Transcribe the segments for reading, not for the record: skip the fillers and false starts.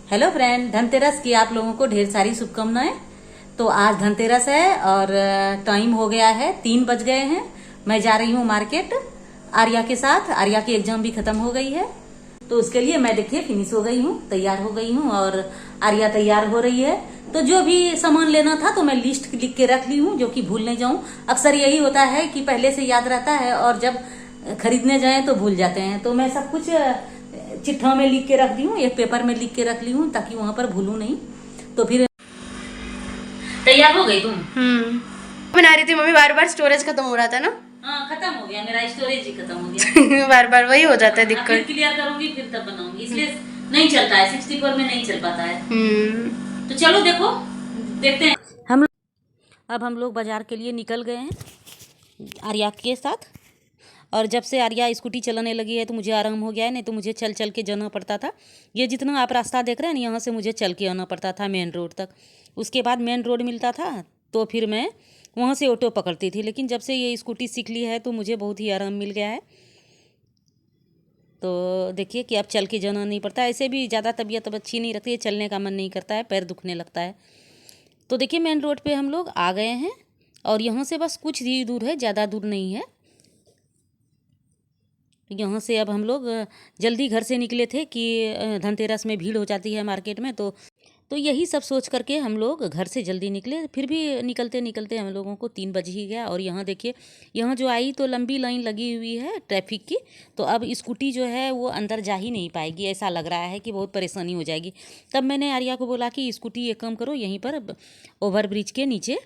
Hello friend, Dhanteras की आप लोगों को ढेर सारी शुभकामनाएं। तो आज धनतेरस है और टाइम हो गया है, 3 बज गए हैं। मैं जा रही हूँ मार्केट आर्या के साथ। आर्या की एग्जाम भी खत्म हो गई है, तो उसके लिए मैं देखिए फिनिश हो गई हूँ, तैयार हो गई हूँ और आर्या तैयार हो रही है। तो जो भी सामान लेना था तो मैं लिस्ट लिख के रख ली हूँ, जो कि भूल नहीं जाऊं। अक्सर यही होता है कि पहले से याद रहता है और जब खरीदने जाएं तो भूल जाते हैं। तो मैं सब कुछ चिट्ठा में लिख के रख दी हूँ, एक पेपर में लिख के रख ली हूँ ताकि वहां पर भूलूं नहीं। तो फिर तैयार हो गई तुम? बना रही थी मम्मी, बार बार स्टोरेज खत्म हो रहा था ना। हाँ, खत्म हो गया, मेरा स्टोरेज ही खत्म हो गया। बार बार वही हो जाता है फिर दिक्कत। क्लियर करूंगी फिर तब बनाऊंगी, इसलिए नहीं चलता है, 64 में नहीं चल पाता है। तो चलो देखो, देखते हैं। अब हम लोग बाजार के लिए निकल गए हैं आर्या के साथ। और जब से आर्या स्कूटी चलाने लगी है तो मुझे आराम हो गया है, नहीं तो मुझे चल चल के जाना पड़ता था। ये जितना आप रास्ता देख रहे हैं ना, यहाँ से मुझे चल के आना पड़ता था मेन रोड तक। उसके बाद मेन रोड मिलता था तो फिर मैं वहाँ से ऑटो पकड़ती थी। लेकिन जब से ये स्कूटी सीख ली है तो मुझे बहुत ही आराम मिल गया है। तो देखिए कि अब चल के जाना नहीं पड़ता। ऐसे भी ज़्यादा तबीयत अब अच्छी नहीं रखती है, चलने का मन नहीं करता है, पैर दुखने लगता है। तो देखिए मेन रोड पे हम लोग आ गए हैं और यहाँ से बस कुछ ही दूर है, ज़्यादा दूर नहीं है। यहाँ से अब हम लोग जल्दी घर से निकले थे कि धनतेरस में भीड़ हो जाती है मार्केट में। तो यही सब सोच करके हम लोग घर से जल्दी निकले। फिर भी निकलते निकलते हम लोगों को 3 बज ही गया। और यहाँ देखिए, यहाँ जो आई तो लंबी लाइन लगी हुई है ट्रैफिक की। तो अब स्कूटी जो है वो अंदर जा ही नहीं पाएगी, ऐसा लग रहा है कि बहुत परेशानी हो जाएगी। तब मैंने आर्या को बोला कि स्कूटी एक काम करो, यहीं पर ओवर ब्रिज के नीचे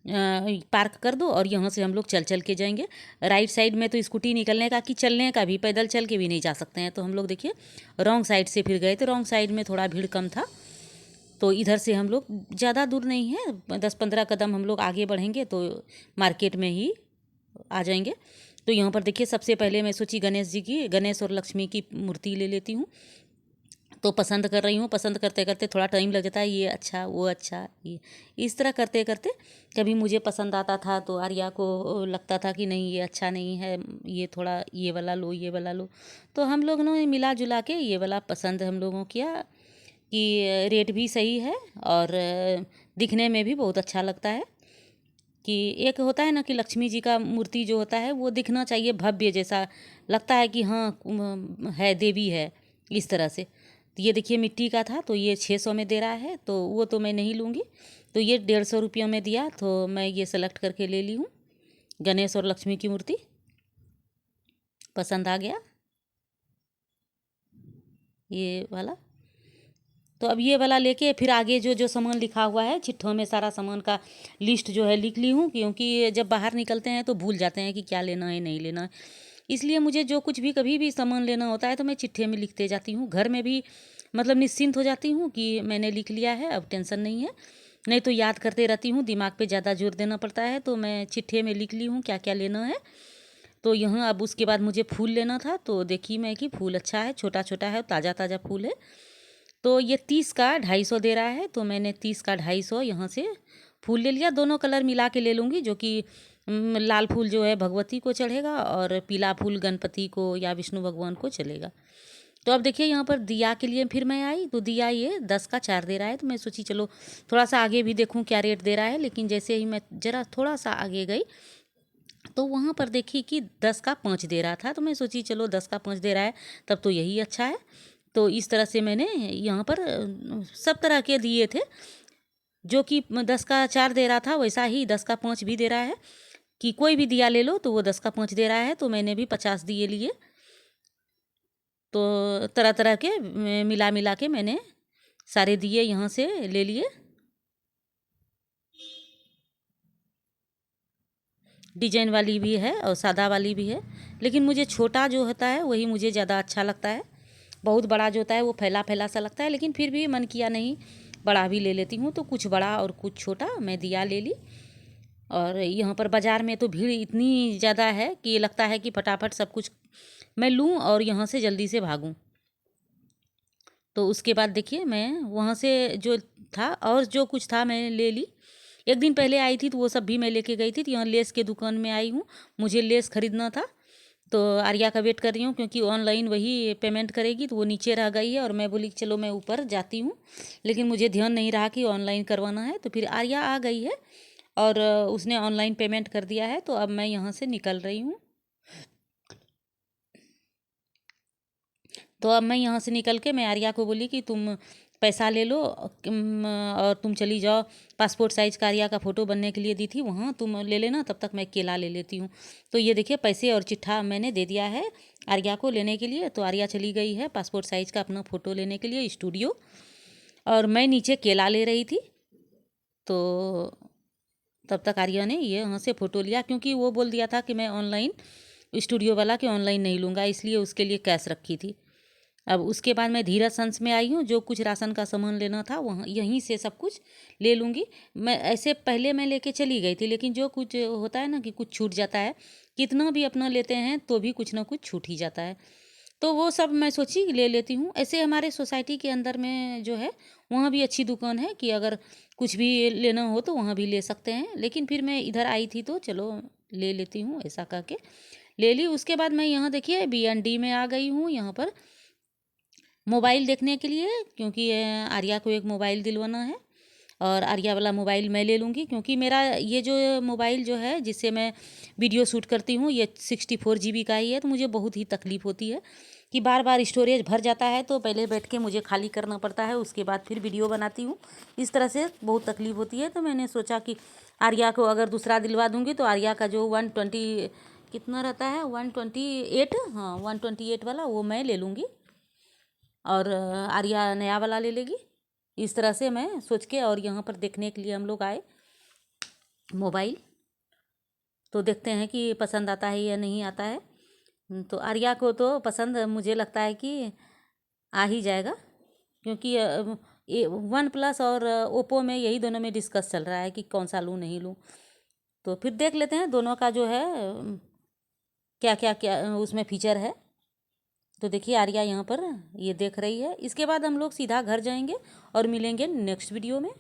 पार्क कर दो और यहाँ से हम लोग चल चल के जाएंगे। राइट साइड में तो स्कूटी निकलने का कि चलने का भी, पैदल चल के भी नहीं जा सकते हैं। तो हम लोग देखिए रॉन्ग साइड से फिर गए। तो रॉन्ग साइड में थोड़ा भीड़ कम था, तो इधर से हम लोग ज़्यादा दूर नहीं है, 10-15 कदम हम लोग आगे बढ़ेंगे तो मार्केट में ही आ जाएंगे। तो यहाँ पर देखिए सबसे पहले मैं सोची गणेश जी की, गणेश और लक्ष्मी की मूर्ति ले लेती हूँ। तो पसंद कर रही हूँ, पसंद करते करते थोड़ा टाइम लग जाता है, ये अच्छा वो अच्छा, ये इस तरह करते करते कभी मुझे पसंद आता था तो आर्या को लगता था कि नहीं ये अच्छा नहीं है, ये थोड़ा ये वाला लो, ये वाला लो। तो हम लोगों ने मिला जुला के ये वाला पसंद हम लोगों किया कि रेट भी सही है और दिखने में भी बहुत अच्छा लगता है। कि एक होता है ना कि लक्ष्मी जी का मूर्ति जो होता है वो दिखना चाहिए भव्य जैसा, लगता है कि हाँ है, देवी है, इस तरह से। तो ये देखिए मिट्टी का था तो ये 600 में दे रहा है, तो वो तो मैं नहीं लूँगी। तो ये 150 रुपये में दिया तो मैं ये सेलेक्ट करके ले ली हूँ। गणेश और लक्ष्मी की मूर्ति पसंद आ गया ये वाला। तो अब ये वाला लेके फिर आगे जो जो सामान लिखा हुआ है चिट्ठों में, सारा सामान का लिस्ट जो है लिख ली हूँ, क्योंकि जब बाहर निकलते हैं तो भूल जाते हैं कि क्या लेना है नहीं लेना है। इसलिए मुझे जो कुछ भी कभी भी सामान लेना होता है तो मैं चिट्ठे में लिखते जाती हूँ। घर में भी मतलब निश्चिंत हो जाती हूँ कि मैंने लिख लिया है, अब टेंशन नहीं है। नहीं तो याद करते रहती हूँ, दिमाग पे ज़्यादा जोर देना पड़ता है। तो मैं चिट्ठे में लिख ली हूँ क्या क्या लेना है। तो यहाँ अब उसके बाद मुझे फूल लेना था, तो देखी मैं कि फूल अच्छा है, छोटा छोटा है, ताज़ा ताज़ा फूल है। तो ये 30 का 250 दे रहा है, तो मैंने 30 का 250 यहाँ से फूल ले लिया। दोनों कलर मिला के ले लूँगी, जो कि लाल फूल जो है भगवती को चढ़ेगा और पीला फूल गणपति को या विष्णु भगवान को चलेगा। तो अब देखिए यहाँ पर दिया के लिए फिर मैं आई तो दिया ये 10 का 4 दे रहा है। तो मैं सोची चलो थोड़ा सा आगे भी देखूँ क्या रेट दे रहा है। लेकिन जैसे ही मैं ज़रा थोड़ा सा आगे गई तो वहाँ पर देखी कि 10 का 5 दे रहा था। तो मैं सोची चलो 10 का 5 दे रहा है तब तो यही अच्छा है। तो इस तरह से मैंने यहाँ पर सब तरह के दिए थे, जो कि 10 का 4 दे रहा था वैसा ही 10 का 5 भी दे रहा है। कि कोई भी दिया ले लो तो वो 10 का 5 दे रहा है। तो मैंने भी 50 दिए लिए। तो तरह तरह के मिला मिला के मैंने सारे दिए यहाँ से ले लिए। डिजाइन वाली भी है और सादा वाली भी है, लेकिन मुझे छोटा जो होता है वही मुझे ज़्यादा अच्छा लगता है। बहुत बड़ा जो होता है वो फैला फैला सा लगता है, लेकिन फिर भी मन किया नहीं बड़ा भी ले लेती हूँ। तो कुछ बड़ा और कुछ छोटा मैं दिया ले ली। और यहाँ पर बाज़ार में तो भीड़ इतनी ज़्यादा है कि लगता है कि फटाफट सब कुछ मैं लूँ और यहाँ से जल्दी से भागूँ। तो उसके बाद देखिए मैं वहाँ से जो था और जो कुछ था मैंने ले ली। एक दिन पहले आई थी तो वो सब भी मैं लेके गई थी। तो यहाँ लेस के दुकान में आई हूँ, मुझे लेस ख़रीदना था। तो आर्या का वेट कर रही हूँ क्योंकि ऑनलाइन वही पेमेंट करेगी, तो वो नीचे रह गई है और मैं बोली चलो मैं ऊपर जाती हूँ, लेकिन मुझे ध्यान नहीं रहा कि ऑनलाइन करवाना है। तो फिर आर्या आ गई है और उसने ऑनलाइन पेमेंट कर दिया है। तो अब मैं यहाँ से निकल रही हूँ। तो अब मैं यहाँ से निकल के मैं आर्या को बोली कि तुम पैसा ले लो और तुम चली जाओ, पासपोर्ट साइज का आर्या का फ़ोटो बनने के लिए दी थी वहाँ, तुम ले लेना, तब तक मैं केला ले लेती हूँ। तो ये देखिए पैसे और चिट्ठा मैंने दे दिया है आर्या को लेने के लिए। तो आर्या चली गई है पासपोर्ट साइज का अपना फ़ोटो लेने के लिए स्टूडियो, और मैं नीचे केला ले रही थी। तो तब तक आर्या ने ये यहाँ से फ़ोटो लिया, क्योंकि वो बोल दिया था कि मैं ऑनलाइन स्टूडियो वाला कि ऑनलाइन नहीं लूँगा, इसलिए उसके लिए कैश रखी थी। अब उसके बाद मैं धीरज संस में आई हूँ, जो कुछ राशन का सामान लेना था वहाँ यहीं से सब कुछ ले लूँगी। मैं ऐसे पहले मैं लेके चली गई थी, लेकिन जो कुछ होता है ना कि कुछ छूट जाता है, कितना भी अपना लेते हैं तो भी कुछ ना कुछ छूट ही जाता है। तो वो सब मैं सोची ले लेती हूँ। ऐसे हमारे सोसाइटी के अंदर में जो है वहाँ भी अच्छी दुकान है कि अगर कुछ भी लेना हो तो वहाँ भी ले सकते हैं, लेकिन फिर मैं इधर आई थी तो चलो ले लेती हूँ, ऐसा करके ले ली। उसके बाद मैं यहाँ देखिए BND में आ गई हूँ, यहाँ पर मोबाइल देखने के लिए, क्योंकि आर्या को एक मोबाइल दिलवाना है और आर्या वाला मोबाइल मैं ले लूँगी, क्योंकि मेरा ये जो मोबाइल जो है जिससे मैं वीडियो शूट करती हूँ ये 64 GB का ही है। तो मुझे बहुत ही तकलीफ़ होती है कि बार बार स्टोरेज भर जाता है, तो पहले बैठ के मुझे खाली करना पड़ता है, उसके बाद फिर वीडियो बनाती हूँ। इस तरह से बहुत तकलीफ़ होती है। तो मैंने सोचा कि आर्या को अगर दूसरा दिलवा दूँगी तो आर्या का जो 120 कितना रहता है 128, हाँ 128 वाला वो मैं ले लूँगी और आर्या नया वाला ले लेगी। इस तरह से मैं सोच के और यहाँ पर देखने के लिए हम लोग आए मोबाइल। तो देखते हैं कि पसंद आता है या नहीं आता है। तो आर्या को तो पसंद मुझे लगता है कि आ ही जाएगा, क्योंकि OnePlus और ओप्पो में यही दोनों में डिस्कस चल रहा है कि कौन सा लूँ नहीं लूँ। तो फिर देख लेते हैं दोनों का जो है क्या क्या क्या उसमें फ़ीचर है। तो देखिए आर्या यहाँ पर ये देख रही है। इसके बाद हम लोग सीधा घर जाएंगे और मिलेंगे नेक्स्ट वीडियो में।